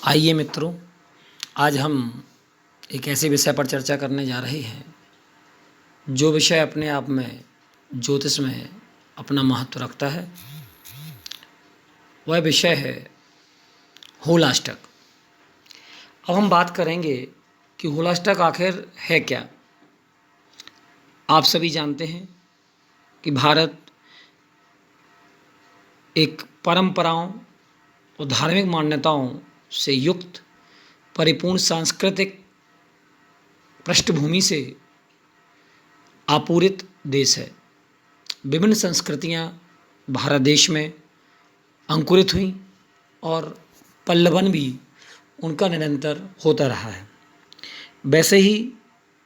आइए मित्रों, आज हम एक ऐसे विषय पर चर्चा करने जा रहे हैं जो विषय अपने आप में ज्योतिष में अपना महत्व रखता है। वह विषय है होलाष्टक। अब हम बात करेंगे कि होलाष्टक आखिर है क्या। आप सभी जानते हैं कि भारत एक परंपराओं और धार्मिक मान्यताओं से युक्त परिपूर्ण सांस्कृतिक पृष्ठभूमि से आपूरित देश है। विभिन्न संस्कृतियां भारत देश में अंकुरित हुई और पल्लवन भी उनका निरंतर होता रहा है। वैसे ही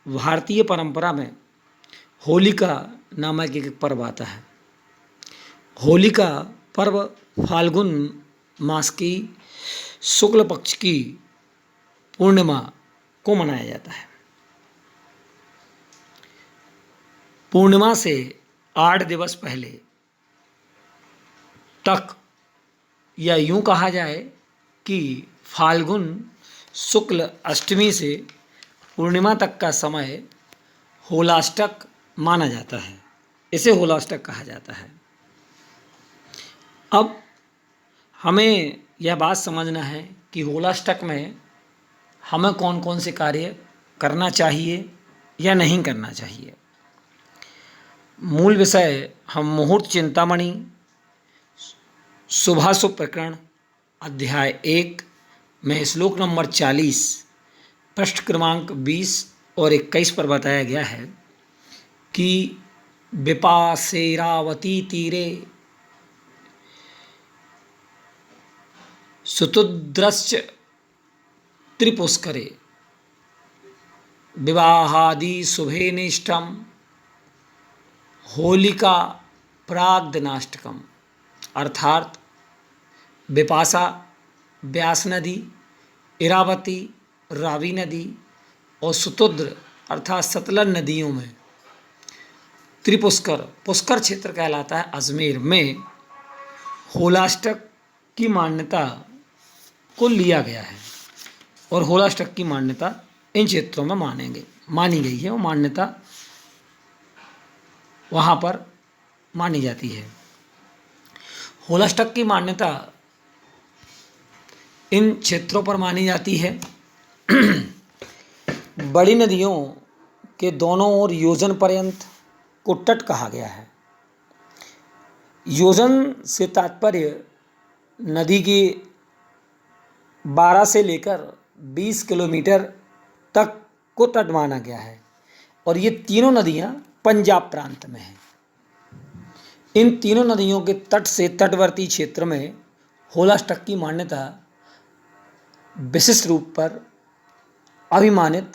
भारतीय परंपरा में होलिका नामक एक पर्व आता है। होलिका पर्व फाल्गुन मास की शुक्ल पक्ष की पूर्णिमा को मनाया जाता है। पूर्णिमा से 8 दिवस पहले तक, या यूं कहा जाए कि फाल्गुन शुक्ल अष्टमी से पूर्णिमा तक का समय होलाष्टक माना जाता है। इसे होलाष्टक कहा जाता है। अब हमें यह बात समझना है कि होलाष्टक में हमें कौन कौन से कार्य करना चाहिए या नहीं करना चाहिए। मूल विषय हम मुहूर्त चिंतामणि शुभाशुभ प्रकरण अध्याय 1 में श्लोक नंबर 40 पृष्ठ क्रमांक 20 और 21 पर बताया गया है कि विपासेरावती तीरे सुतुद्रश्च त्रिपुष्करे विवाहादि शुभे निष्ठम होलिका प्राग्दनाष्टकम। अर्थात विपाशा व्यास नदी, इरावती रावी नदी और सुतुद्र अर्थात सतलज नदियों में त्रिपुष्कर पुष्कर क्षेत्र कहलाता है अजमेर में होलाष्टक की मान्यता को लिया गया है। और होलाष्टक की मान्यता इन क्षेत्रों में मानी गई है। वो मान्यता वहाँ पर मानी जाती है। होलाष्टक की मान्यता इन क्षेत्रों पर मानी जाती है। बड़ी नदियों के दोनों ओर योजन पर्यंत को तट कहा गया है। योजन से तात्पर्य नदी के 12 से लेकर 20 किलोमीटर तक को तट माना गया है। और ये तीनों नदियाँ पंजाब प्रांत में हैं। इन तीनों नदियों के तट से तटवर्ती क्षेत्र में होलाष्टक की मान्यता विशिष्ट रूप पर अभिमानित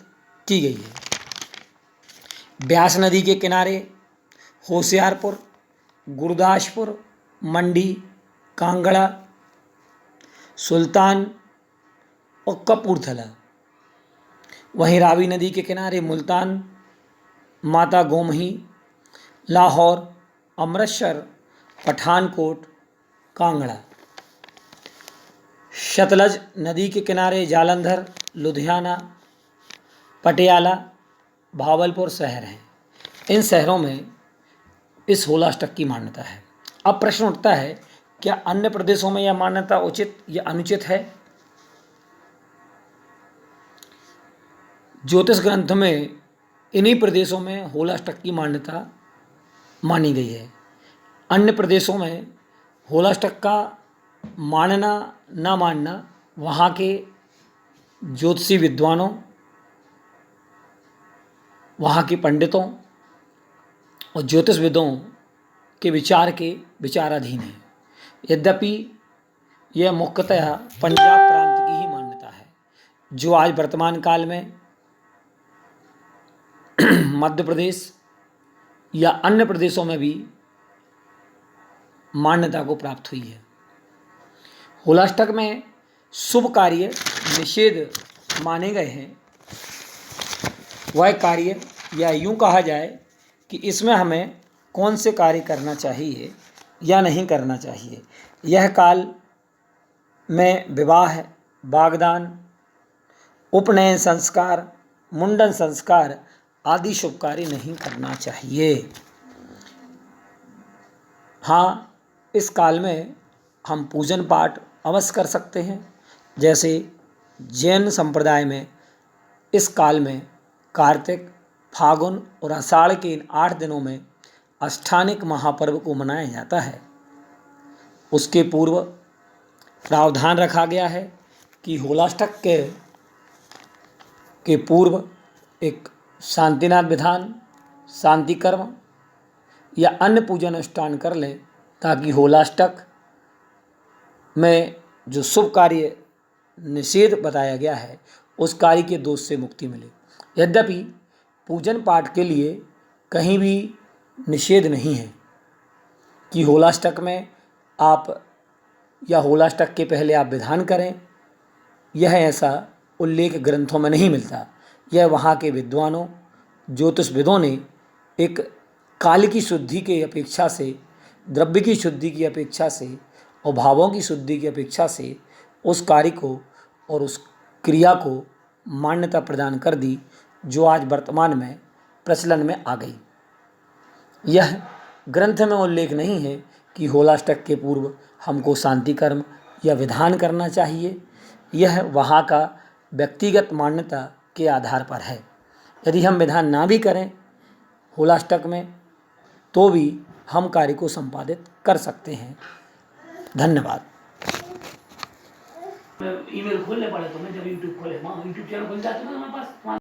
की गई है। ब्यास नदी के किनारे होशियारपुर, गुरदासपुर, मंडी, कांगड़ा, सुल्तान और कपूरथला। वहीं रावी नदी के किनारे मुल्तान, माता गोमही, लाहौर, अमृतसर, पठानकोट, कांगड़ा। सतलज नदी के किनारे जालंधर, लुधियाना, पटियाला, भावलपुर शहर हैं। इन शहरों में इस होलाष्टक की मान्यता है। अब प्रश्न उठता है, क्या अन्य प्रदेशों में यह मान्यता उचित या अनुचित है? ज्योतिष ग्रंथ में इन्हीं प्रदेशों में होलाष्टक की मान्यता मानी गई है। अन्य प्रदेशों में होलाष्टक का मानना ना मानना वहाँ के ज्योतिषी विद्वानों, वहाँ के पंडितों और ज्योतिषविदों के विचार के विचाराधीन है। यद्यपि यह मुख्यतः पंजाब प्रांत की ही मान्यता है, जो आज वर्तमान काल में मध्य प्रदेश या अन्य प्रदेशों में भी मान्यता को प्राप्त हुई है। होलाष्टक में शुभ कार्य निषेध माने गए हैं। वह कार्य, या यूं कहा जाए कि इसमें हमें कौन से कार्य करना चाहिए या नहीं करना चाहिए। यह काल में विवाह, वागदान, उपनयन संस्कार, मुंडन संस्कार आदि शुभ कार्य नहीं करना चाहिए। हाँ, इस काल में हम पूजन पाठ अवश्य कर सकते हैं। जैसे जैन संप्रदाय में इस काल में कार्तिक, फागुन और आषाढ़ के इन 8 दिनों में अष्टानिक महापर्व को मनाया जाता है। उसके पूर्व प्रावधान रखा गया है कि होलाष्टक के पूर्व एक शांतिनाथ विधान, शांति कर्म या अन्य पूजन अनुष्ठान कर लें, ताकि होलाष्टक में जो शुभ कार्य निषेध बताया गया है उस कार्य के दोष से मुक्ति मिले। यद्यपि पूजन पाठ के लिए कहीं भी निषेध नहीं है कि होलाष्टक में आप या होलाष्टक के पहले आप विधान करें, यह ऐसा उल्लेख ग्रंथों में नहीं मिलता। यह वहाँ के विद्वानों, ज्योतिषविदों ने एक काल की शुद्धि की अपेक्षा से, द्रव्य की शुद्धि की अपेक्षा से और भावों की शुद्धि की अपेक्षा से उस कार्य को और उस क्रिया को मान्यता प्रदान कर दी, जो आज वर्तमान में प्रचलन में आ गई। यह ग्रंथ में उल्लेख नहीं है कि होलाष्टक के पूर्व हमको शांति कर्म या विधान करना चाहिए। यह वहाँ का व्यक्तिगत मान्यता के आधार पर है। यदि हम विधान ना भी करें होलाष्टक में, तो भी हम कार्य को संपादित कर सकते हैं। धन्यवाद। ईमेल खोलने पड़े तो मैं जब यूट्यूब खोले, यूट्यूब चैनल खुल जाता है ना हमारे पास।